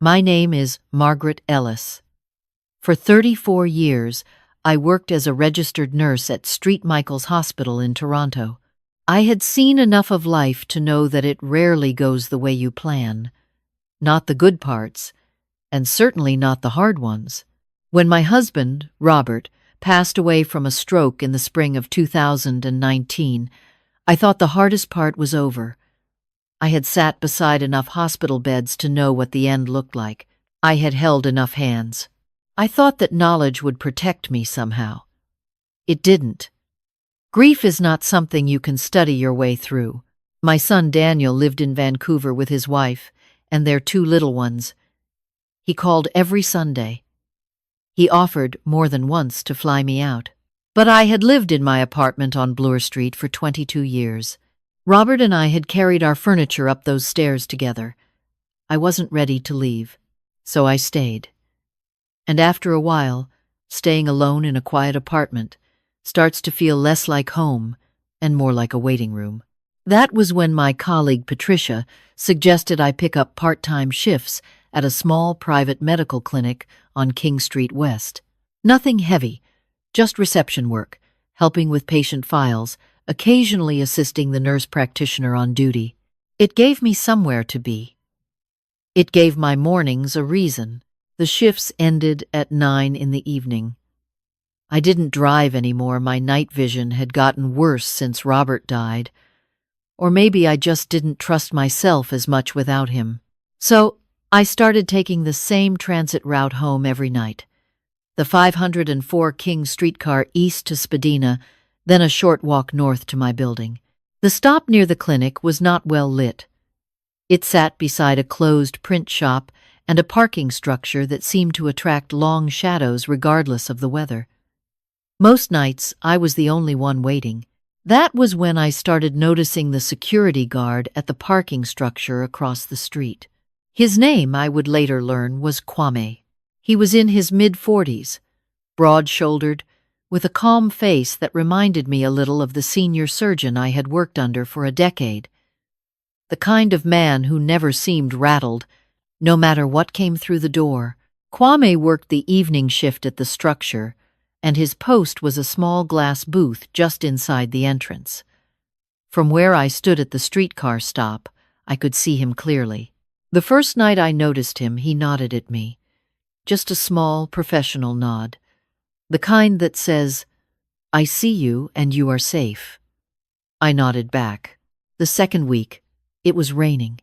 My name is Margaret Ellis. For 34 years, I worked as a registered nurse at St. Michael's Hospital in Toronto. I had seen enough of life to know that it rarely goes the way you plan. Not the good parts, and certainly not the hard ones. When my husband, Robert, passed away from a stroke in the spring of 2019, I thought the hardest part was over. I had sat beside enough hospital beds to know what the end looked like. I had held enough hands. I thought that knowledge would protect me somehow. It didn't. Grief is not something you can study your way through. My son Daniel lived in Vancouver with his wife and their 2 little ones. He called every Sunday. He offered more than once to fly me out. But I had lived in my apartment on Bloor Street for 22 years. Robert and I had carried our furniture up those stairs together. I wasn't ready to leave, so I stayed. And after a while, staying alone in a quiet apartment starts to feel less like home and more like a waiting room. That was when my colleague Patricia suggested I pick up part-time shifts at a small private medical clinic on King Street West. Nothing heavy, just reception work, helping with patient files, occasionally assisting the nurse practitioner on duty. It gave me somewhere to be. It gave my mornings a reason. The shifts ended at 9 in the evening. I didn't drive anymore. My night vision had gotten worse since Robert died. Or maybe I just didn't trust myself as much without him. So I started taking the same transit route home every night. The 504 King streetcar east to Spadina, then a short walk north to my building. The stop near the clinic was not well lit. It sat beside a closed print shop and a parking structure that seemed to attract long shadows regardless of the weather. Most nights, I was the only one waiting. That was when I started noticing the security guard at the parking structure across the street. His name, I would later learn, was Kwame. He was in his mid-40s, broad-shouldered, with a calm face that reminded me a little of the senior surgeon I had worked under for a decade. The kind of man who never seemed rattled, no matter what came through the door. Kwame worked the evening shift at the structure, and his post was a small glass booth just inside the entrance. From where I stood at the streetcar stop, I could see him clearly. The first night I noticed him, he nodded at me. Just a small, professional nod. The kind that says, "I see you and you are safe." I nodded back. The second week, it was raining.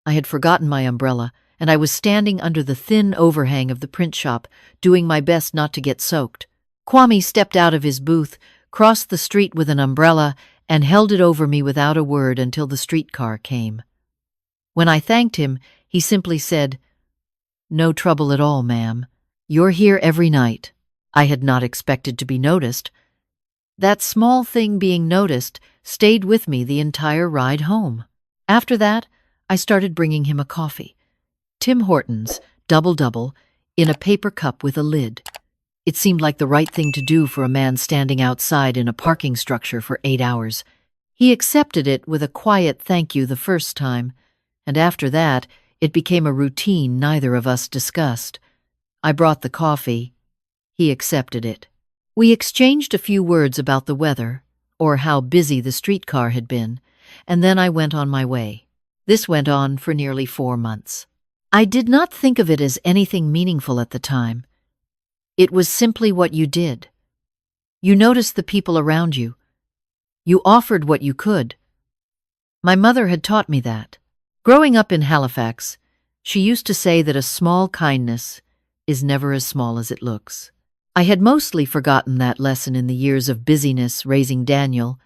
I had forgotten my umbrella, and I was standing under the thin overhang of the print shop, doing my best not to get soaked. Kwame stepped out of his booth, crossed the street with an umbrella, and held it over me without a word until the streetcar came. When I thanked him, he simply said, "No trouble at all, ma'am. You're here every night." I had not expected to be noticed. That small thing being noticed stayed with me the entire ride home. After that, I started bringing him a coffee. Tim Hortons, double-double, in a paper cup with a lid. It seemed like the right thing to do for a man standing outside in a parking structure for 8 hours. He accepted it with a quiet thank you the first time, and after that, it became a routine neither of us discussed. I brought the coffee. He accepted it. We exchanged a few words about the weather, or how busy the streetcar had been, and then I went on my way. This went on for nearly 4 months. I did not think of it as anything meaningful at the time. It was simply what you did. You noticed the people around you. You offered what you could. My mother had taught me that. Growing up in Halifax, she used to say that a small kindness is never as small as it looks. I had mostly forgotten that lesson in the years of busyness raising Daniel,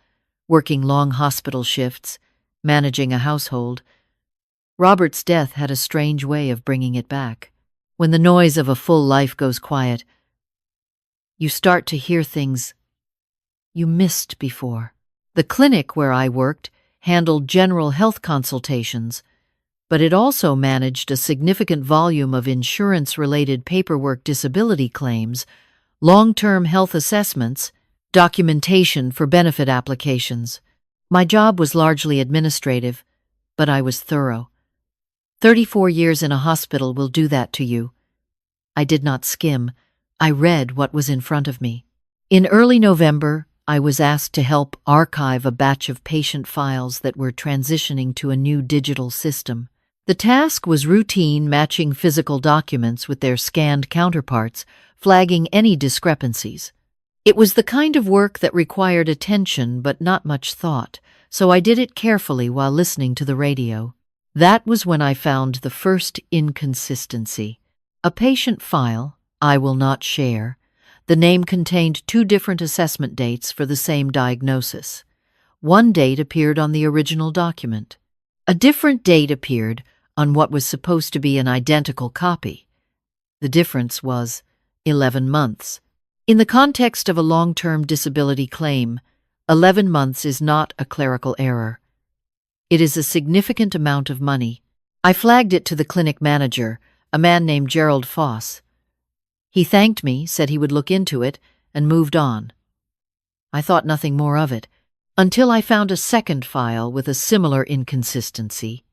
working long hospital shifts, managing a household. Robert's death had a strange way of bringing it back. When the noise of a full life goes quiet, you start to hear things you missed before. The clinic where I worked handled general health consultations, but it also managed a significant volume of insurance-related paperwork, disability claims, long-term health assessments, documentation for benefit applications. My job was largely administrative, but I was thorough. 34 years in a hospital will do that to you. I did not skim. I read what was in front of me. In early November, I was asked to help archive a batch of patient files that were transitioning to a new digital system. The task was routine, matching physical documents with their scanned counterparts, flagging any discrepancies. It was the kind of work that required attention but not much thought, so I did it carefully while listening to the radio. That was when I found the first inconsistency. A patient file, I will not share. The name contained 2 different assessment dates for the same diagnosis. One date appeared on the original document. A different date appeared on what was supposed to be an identical copy. The difference was 11 months. In the context of a long-term disability claim, 11 months is not a clerical error. It is a significant amount of money. I flagged it to the clinic manager, a man named Gerald Foss. He thanked me, said he would look into it, and moved on. I thought nothing more of it, until I found a second file with a similar inconsistency.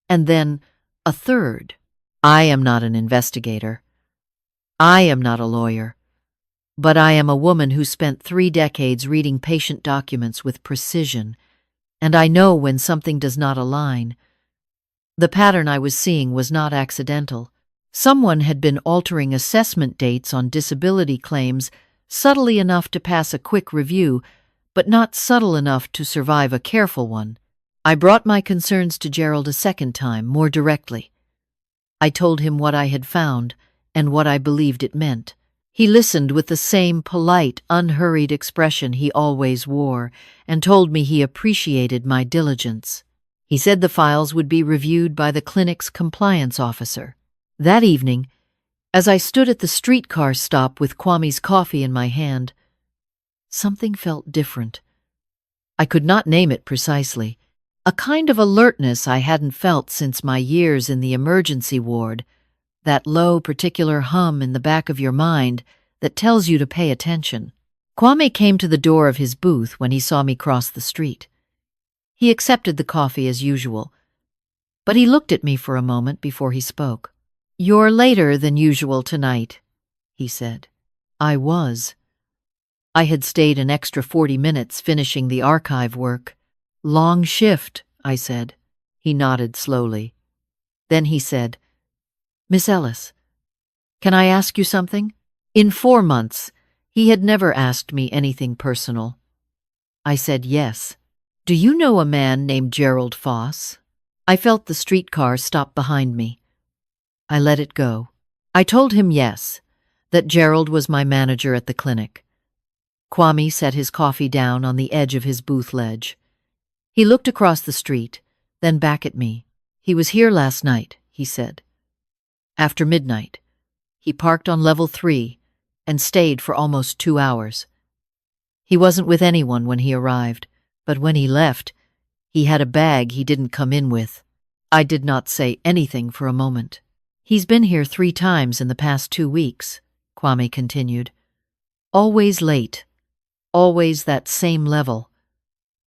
And then a third. I am not an investigator. I am not a lawyer. But I am a woman who spent 3 decades reading patient documents with precision, and I know when something does not align. The pattern I was seeing was not accidental. Someone had been altering assessment dates on disability claims subtly enough to pass a quick review, but not subtle enough to survive a careful one. I brought my concerns to Gerald a second time, more directly. I told him what I had found and what I believed it meant. He listened with the same polite, unhurried expression he always wore, and told me he appreciated my diligence. He said the files would be reviewed by the clinic's compliance officer. That evening, as I stood at the streetcar stop with Kwame's coffee in my hand, something felt different. I could not name it precisely. A kind of alertness I hadn't felt since my years in the emergency ward, that low, particular hum in the back of your mind that tells you to pay attention. Kwame came to the door of his booth when he saw me cross the street. He accepted the coffee as usual, but he looked at me for a moment before he spoke. "You're later than usual tonight," he said. I was. I had stayed an extra 40 minutes finishing the archive work. "Long shift," I said. He nodded slowly. Then he said, "Miss Ellis, can I ask you something?" In 4 months, he had never asked me anything personal. I said yes. "Do you know a man named Gerald Foss?" I felt the streetcar stop behind me. I let it go. I told him yes, that Gerald was my manager at the clinic. Kwame set his coffee down on the edge of his booth ledge. He looked across the street, then back at me. "He was here last night," he said. "After midnight. He parked on level 3 and stayed for almost 2 hours. He wasn't with anyone when he arrived, but when he left, he had a bag he didn't come in with." I did not say anything for a moment. "He's been here 3 times in the past 2 weeks, Kwame continued. "Always late. Always that same level.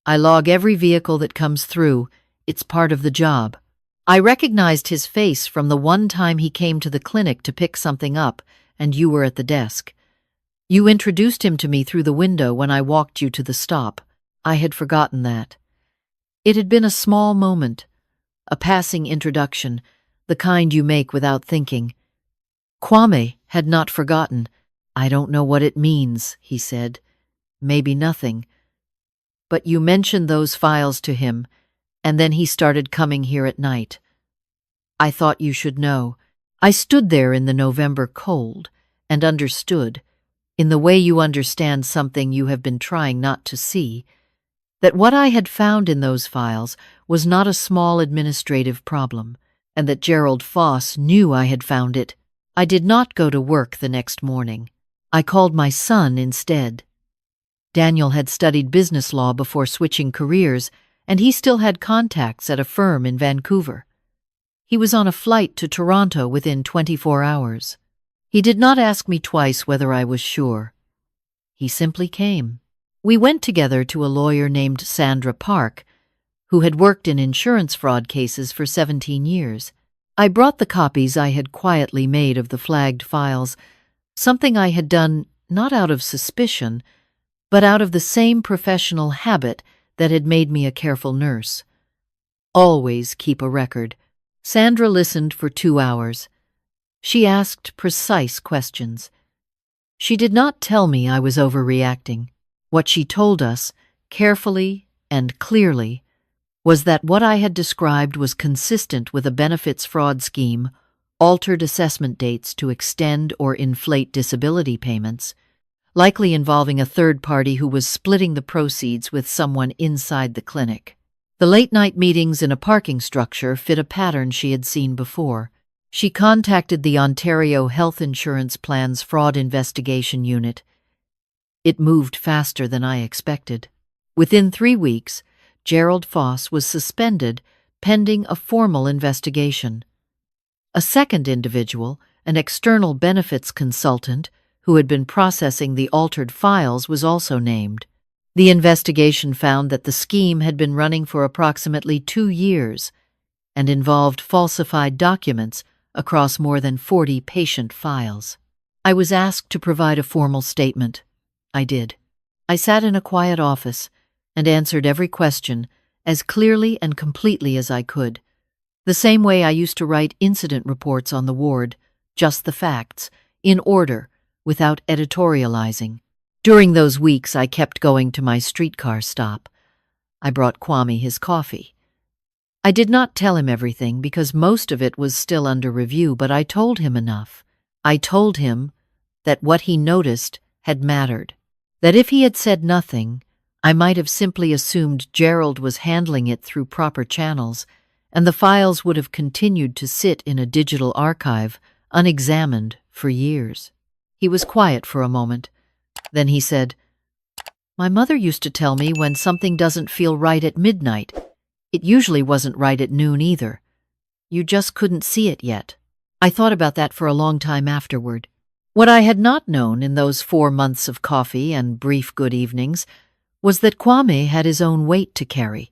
I log every vehicle that comes through. It's part of the job." I recognized his face from the one time he came to the clinic to pick something up, and you were at the desk. You introduced him to me through the window when I walked you to the stop. I had forgotten that. It had been a small moment, a passing introduction, the kind you make without thinking. Kwame had not forgotten. "I don't know what it means," he said. "Maybe nothing. But you mentioned those files to him, and then he started coming here at night. I thought you should know." I stood there in the November cold and understood, in the way you understand something you have been trying not to see, that what I had found in those files was not a small administrative problem, and that Gerald Foss knew I had found it. I did not go to work the next morning. I called my son instead. Daniel had studied business law before switching careers, and he still had contacts at a firm in Vancouver. He was on a flight to Toronto within 24 hours. He did not ask me twice whether I was sure. He simply came. We went together to a lawyer named Sandra Park, who had worked in insurance fraud cases for 17 years. I brought the copies I had quietly made of the flagged files, something I had done not out of suspicion, but out of the same professional habit that had made me a careful nurse. Always keep a record. Sandra listened for 2 hours. She asked precise questions. She did not tell me I was overreacting. What she told us, carefully and clearly, was that what I had described was consistent with a benefits fraud scheme, altered assessment dates to extend or inflate disability payments, likely involving a third party who was splitting the proceeds with someone inside the clinic. The late-night meetings in a parking structure fit a pattern she had seen before. She contacted the Ontario Health Insurance Plan's Fraud Investigation Unit. It moved faster than I expected. Within 3 weeks, Gerald Foss was suspended pending a formal investigation. A second individual, an external benefits consultant who had been processing the altered files, was also named. The investigation found that the scheme had been running for approximately 2 years and involved falsified documents across more than 40 patient files. I was asked to provide a formal statement. I did. I sat in a quiet office and answered every question as clearly and completely as I could, the same way I used to write incident reports on the ward, just the facts, in order, without editorializing. During those weeks, I kept going to my streetcar stop. I brought Kwame his coffee. I did not tell him everything because most of it was still under review, but I told him enough. I told him that what he noticed had mattered, that if he had said nothing, I might have simply assumed Gerald was handling it through proper channels, and the files would have continued to sit in a digital archive, unexamined, for years. He was quiet for a moment. Then he said, "My mother used to tell me when something doesn't feel right at midnight. It usually wasn't right at noon either. You just couldn't see it yet." I thought about that for a long time afterward. What I had not known in those 4 months of coffee and brief good evenings was that Kwame had his own weight to carry.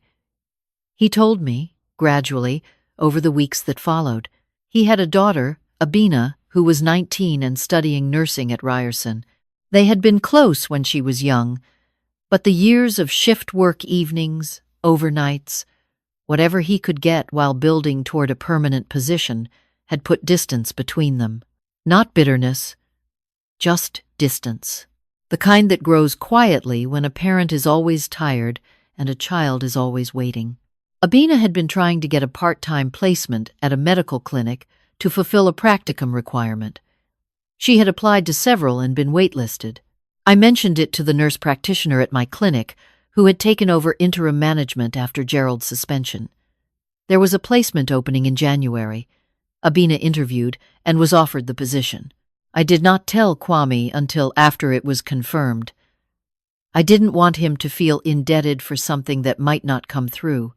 He told me, gradually, over the weeks that followed. He had a daughter, Abina, who was 19 and studying nursing at Ryerson. They had been close when she was young, but the years of shift work evenings, overnights, whatever he could get while building toward a permanent position, had put distance between them. Not bitterness, just distance. The kind that grows quietly when a parent is always tired and a child is always waiting. Abina had been trying to get a part-time placement at a medical clinic to fulfill a practicum requirement. She had applied to several and been waitlisted. I mentioned it to the nurse practitioner at my clinic, who had taken over interim management after Gerald's suspension. There was a placement opening in January. Abina interviewed and was offered the position. I did not tell Kwame until after it was confirmed. I didn't want him to feel indebted for something that might not come through.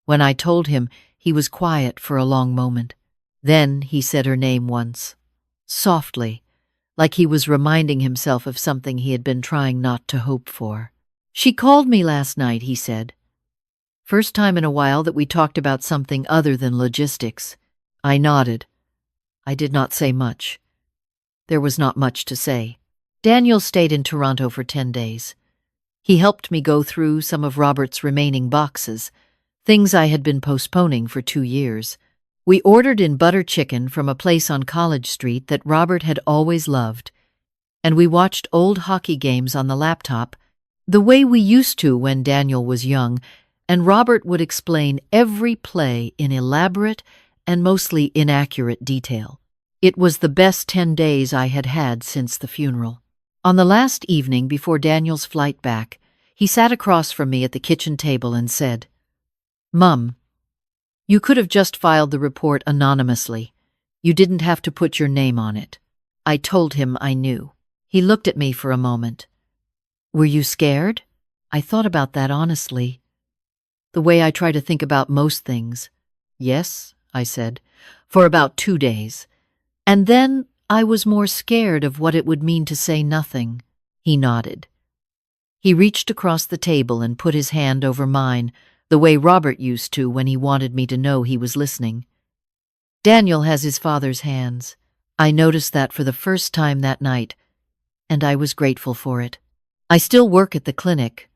When I told him, he was quiet for a long moment. Then he said her name once, softly, like he was reminding himself of something he had been trying not to hope for. "She called me last night," he said. "First time in a while that we talked about something other than logistics." I nodded. I did not say much. There was not much to say. Daniel stayed in Toronto for 10 days. He helped me go through some of Robert's remaining boxes, things I had been postponing for 2 years. We ordered in butter chicken from a place on College Street that Robert had always loved, and we watched old hockey games on the laptop, the way we used to when Daniel was young, and Robert would explain every play in elaborate and mostly inaccurate detail. It was the best 10 days I had had since the funeral. On the last evening before Daniel's flight back, he sat across from me at the kitchen table and said, "Mum, you could have just filed the report anonymously. You didn't have to put your name on it." I told him I knew. He looked at me for a moment. "Were you scared?" I thought about that honestly, the way I try to think about most things. "Yes," I said, "for about 2 days. And then I was more scared of what it would mean to say nothing." He nodded. He reached across the table and put his hand over mine, the way Robert used to when he wanted me to know he was listening. Daniel has his father's hands. I noticed that for the first time that night, and I was grateful for it. I still work at the clinic.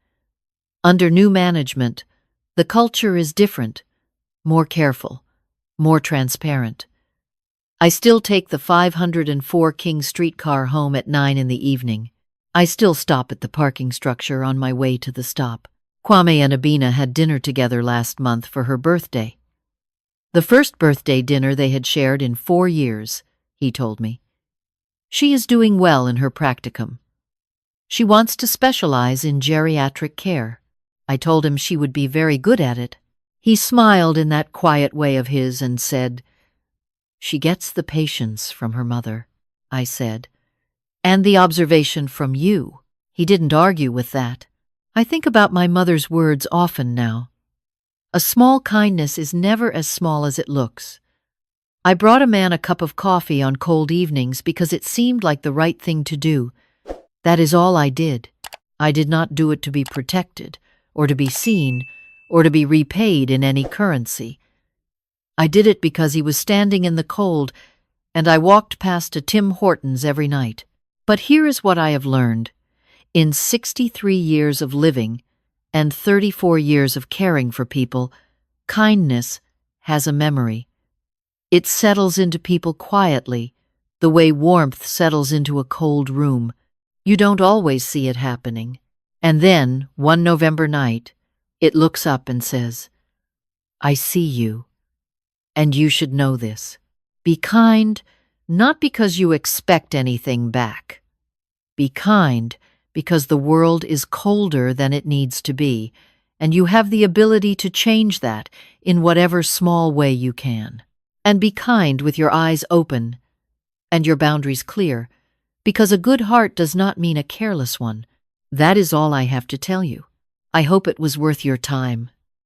Under new management, the culture is different, more careful, more transparent. I still take the 504 King streetcar home at 9 in the evening. I still stop at the parking structure on my way to the stop. Kwame and Abina had dinner together last month for her birthday. The first birthday dinner they had shared in 4 years, he told me. She is doing well in her practicum. She wants to specialize in geriatric care. I told him she would be very good at it. He smiled in that quiet way of his and said, "She gets the patience from her mother," I said. "And the observation from you." He didn't argue with that. I think about my mother's words often now. A small kindness is never as small as it looks. I brought a man a cup of coffee on cold evenings because it seemed like the right thing to do. That is all I did. I did not do it to be protected, or to be seen, or to be repaid in any currency. I did it because he was standing in the cold, and I walked past a Tim Hortons every night. But here is what I have learned. In 63 years of living, and 34 years of caring for people, kindness has a memory. It settles into people quietly, the way warmth settles into a cold room. You don't always see it happening. And then, one November night, it looks up and says, "I see you, and you should know this. Be kind, not because you expect anything back. Be kind because the world is colder than it needs to be, and you have the ability to change that in whatever small way you can. And be kind with your eyes open and your boundaries clear, because a good heart does not mean a careless one. That is all I have to tell you. I hope it was worth your time."